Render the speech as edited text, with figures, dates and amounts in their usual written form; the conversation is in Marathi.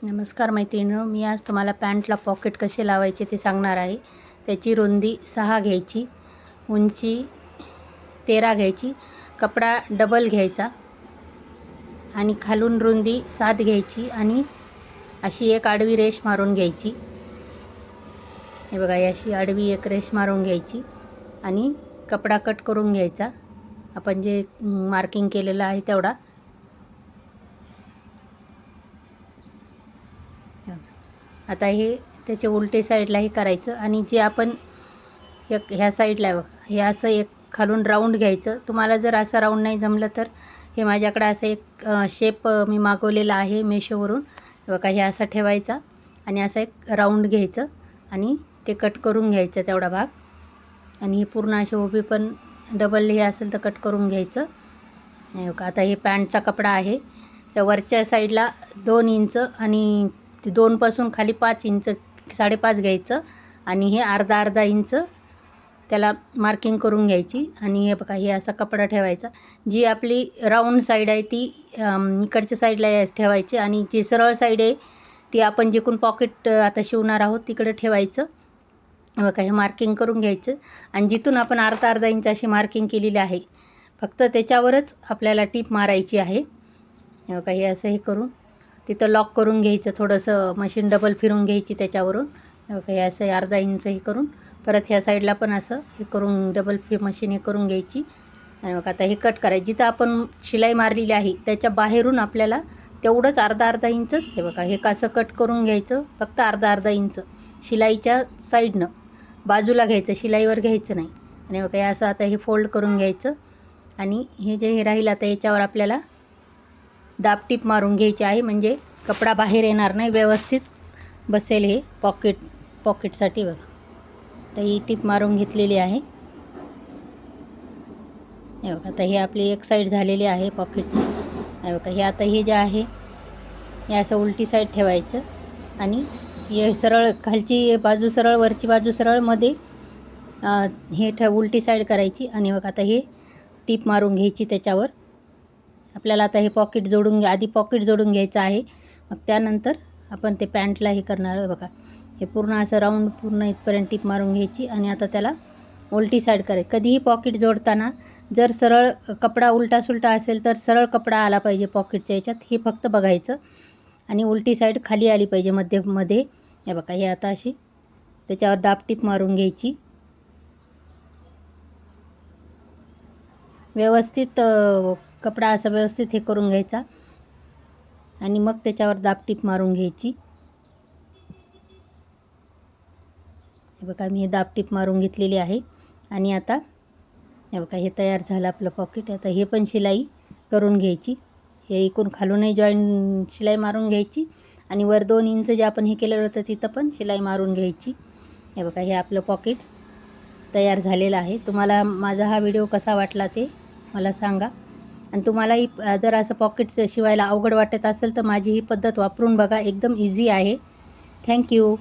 नमस्कार मैत्रिणींनो, मी आज तुम्हाला पॅन्टला पॉकेट कसे लावायचे ते सांगणार आहे। त्याची रुंदी 6 घ्यायची, उंची 13 घ्यायची, कपडा डबल घ्यायचा आणि खालून रुंदी 7 घ्यायची आणि अशी एक आडवी रेष मारून घ्यायची। हे बघा, अशी आडवी एक रेष मारून घ्यायची आणि कपडा कट करून घ्यायचा, आपण जे मार्किंग केलेलं आहे तेवढा। आता हे त्याचे उलटे साईडलाही करायचं आणि जे आपण ह्या साईडला बघा, हे असं एक खालून राऊंड घ्यायचं। तुम्हाला जर असं राऊंड नाही जमलं तर हे माझ्याकडे असं एक शेप मी मागवलेला आहे मेशोवरून, बघा हे असं ठेवायचा आणि असं एक राऊंड घ्यायचं आणि ते कट करून घ्यायचं तेवढा भाग। आणि हे पूर्ण असे उभी पण डबल हे असेल तर कट करून घ्यायचं। बघा, आता हे पॅन्टचा कपडा आहे, त्या वरच्या साईडला 2 इंच आणि 2 पासून खाली 5 इंच 5.5 घ्यायचं आणि हे अर्धा इंच त्याला मार्किंग करून घ्यायची। आणि हे बघा, हे असा कपडा ठेवायचा। जी आपली राऊंड साईड आहे ती इकडच्या साईडला ठेवायची आणि जी सरळ साईड आहे ती आपण जिकडून पॉकेट आता शिवणार आहोत तिकडे ठेवायचं। बघा, हे मार्किंग करून घ्यायचं आणि जिथून आपण अर्धा इंच अशी मार्किंग केलेली आहे फक्त त्याच्यावरच आपल्याला टिप मारायची आहे। बघा, हे असं हे करून तिथं लॉक करून घ्यायचं, थोडंसं मशीन डबल फिरून घ्यायची त्याच्यावरून। बघा, हे असं अर्धा इंच हे करून परत ह्या साईडला पण असं हे करून डबल मशीन हे करून घ्यायची। आणि बघा, आता हे कट करायची, जिथं आपण शिलाई मारलेली आहे त्याच्या बाहेरून आपल्याला तेवढंच अर्धा इंचच हे बघा, हे कसं कट करून घ्यायचं, फक्त अर्धा इंच शिलाईच्या साईडनं बाजूला घ्यायचं, शिलाईवर घ्यायचं नाही। आणि बघा, हे असं आता हे फोल्ड करून घ्यायचं आणि हे जे हे राहील आता याच्यावर आपल्याला दाबटीप मारून घ्यायची आहे, म्हणजे कपडा बाहेर येणार नाही, व्यवस्थित बसेल हे पॉकेटसाठी। बघा, आता ही टीप मारून घेतलेली आहे। हे बघा, आता हे आपली एक साईड झालेली आहे पॉकेटची। हे बघा, हे आता हे जे आहे हे असं उलटी साईड ठेवायचं आणि हे सरळ खालची बाजू सरळ, वरची बाजू सरळ, मध्ये हे उलटी साईड करायची। आणि बघा, आता हे टीप मारून घ्यायची त्याच्यावर। आपल्याला आता हे पॉकेट आधी पॉकेट जोडून घ्यायचं आहे, मग त्यानंतर आपण ते पॅन्टला हे करणार आहे। बघा, हे पूर्ण असं राऊंड पूर्ण इथपर्यंत टीप मारून घ्यायची आणि आता त्याला उलटी साईड करायची। कधीही पॉकेट जोडताना जर सरळ कपडा उलटा सुलटा असेल तर सरळ कपडा आला पाहिजे पॉकेटच्या याच्यात, हे फक्त बघायचं। आणि उलटी साईड खाली आली पाहिजे मध्ये। हे बघा, हे आता अशी त्याच्यावर दाबटीप मारून घ्यायची, व्यवस्थित कपडा असा व्यवस्थित हे करून घ्यायचा आणि मग त्याच्यावर दाबटीप मारून घ्यायची। हे बघा, मी हे दाबटीप मारून घेतलेली आहे आणि आता हे बघा, हे तयार झालं आपलं पॉकेट। आता हे पण शिलाई करून घ्यायची, हे इकडून खालूनही शिलाई मारून घ्यायची आणि वर 2 इंच जे आपण हे केलेलं होतं तिथं पण शिलाई मारून घ्यायची। हे बघा, हे आपलं पॉकेट तयार झालेलं आहे। तुम्हाला माझा हा व्हिडिओ कसा वाटला ते मला सांगा आणि तुम्हालाही जर असं पॉकेट शिवायला अवघड वाटत असेल तर माझी ही पद्धत वापरून बघा, एकदम इझी आहे। थँक्यू।